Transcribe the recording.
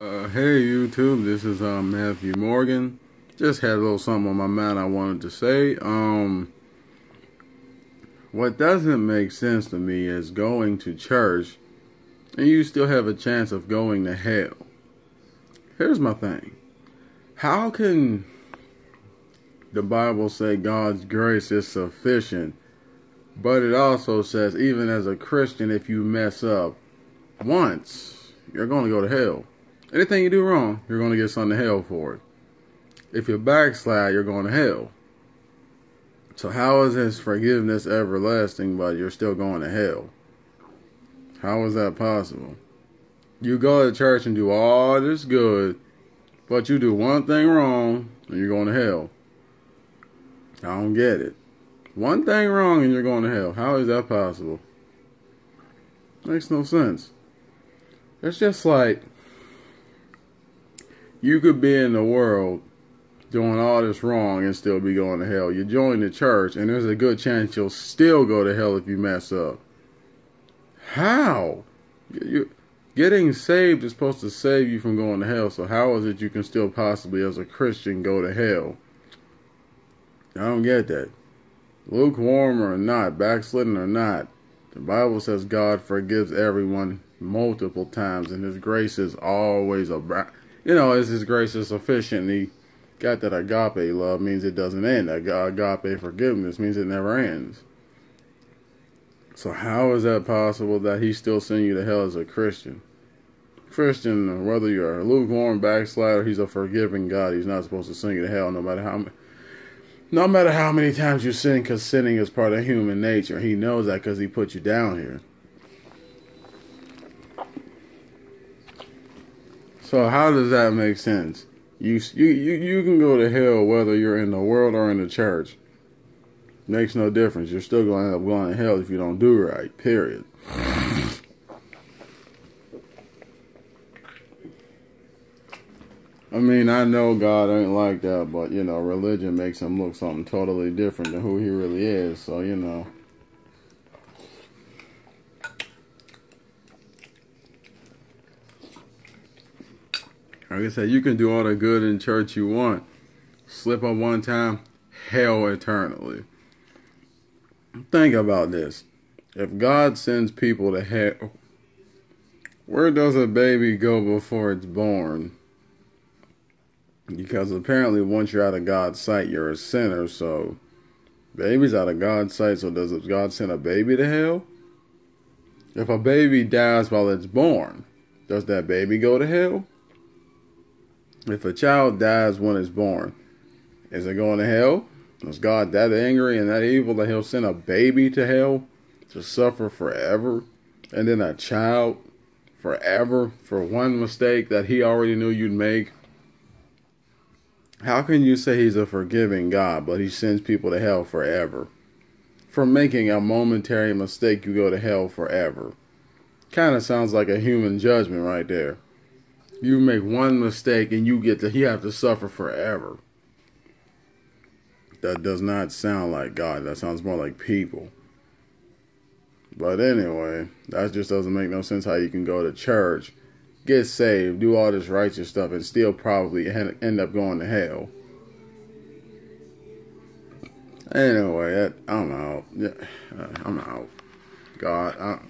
Hey YouTube, this is Matthew Morgan. Just had a little something on my mind I wanted to say. What doesn't make sense to me is going to church and you still have a chance of going to hell. Here's my thing. How can the Bible say God's grace is sufficient, but it also says even as a Christian, if you mess up once, you're going to go to hell? Anything you do wrong, you're going to get something to hell for it. If you backslide, you're going to hell. So how is his forgiveness everlasting, but you're still going to hell? How is that possible? You go to church and do all this good, but you do one thing wrong, and you're going to hell. I don't get it. One thing wrong, and you're going to hell. How is that possible? Makes no sense. It's just like you could be in the world doing all this wrong and still be going to hell. You join the church, and there's a good chance you'll still go to hell if you mess up. How? Getting saved is supposed to save you from going to hell, so how is it you can still possibly, as a Christian, go to hell? I don't get that. Lukewarm or not, backslidden or not, the Bible says God forgives everyone multiple times, and His grace is always as His grace is sufficient. And He got that agape love, means it doesn't end. That agape forgiveness means it never ends. So how is that possible that He still send you to hell as a Christian? Christian, whether you're a lukewarm backslider, He's a forgiving God. He's not supposed to send you to hell no matter how many times you sin, because sinning is part of human nature. He knows that because He put you down here. So how does that make sense? You can go to hell whether you're in the world or in the church. Makes no difference. You're still going to end up going to hell if you don't do right. Period. I mean, I know God ain't like that, but, religion makes Him look something totally different than who He really is. So, Like I said, you can do all the good in church you want. Slip up one time, hell eternally. Think about this. If God sends people to hell, where does a baby go before it's born? Because apparently once you're out of God's sight, you're a sinner. So, baby's out of God's sight, so does God send a baby to hell? If a baby dies while it's born, does that baby go to hell? If a child dies when it's born, is it going to hell? Is God that angry and that evil that He'll send a baby to hell to suffer forever? And then a child forever for one mistake that He already knew you'd make? How can you say He's a forgiving God, but He sends people to hell forever? For making a momentary mistake, you go to hell forever. Kind of sounds like a human judgment right there. You make one mistake and you have to suffer forever. That does not sound like God. That sounds more like people. But anyway, that just doesn't make no sense how you can go to church, get saved, do all this righteous stuff, and still probably end up going to hell. Anyway, I'm out. Yeah, I'm out. God,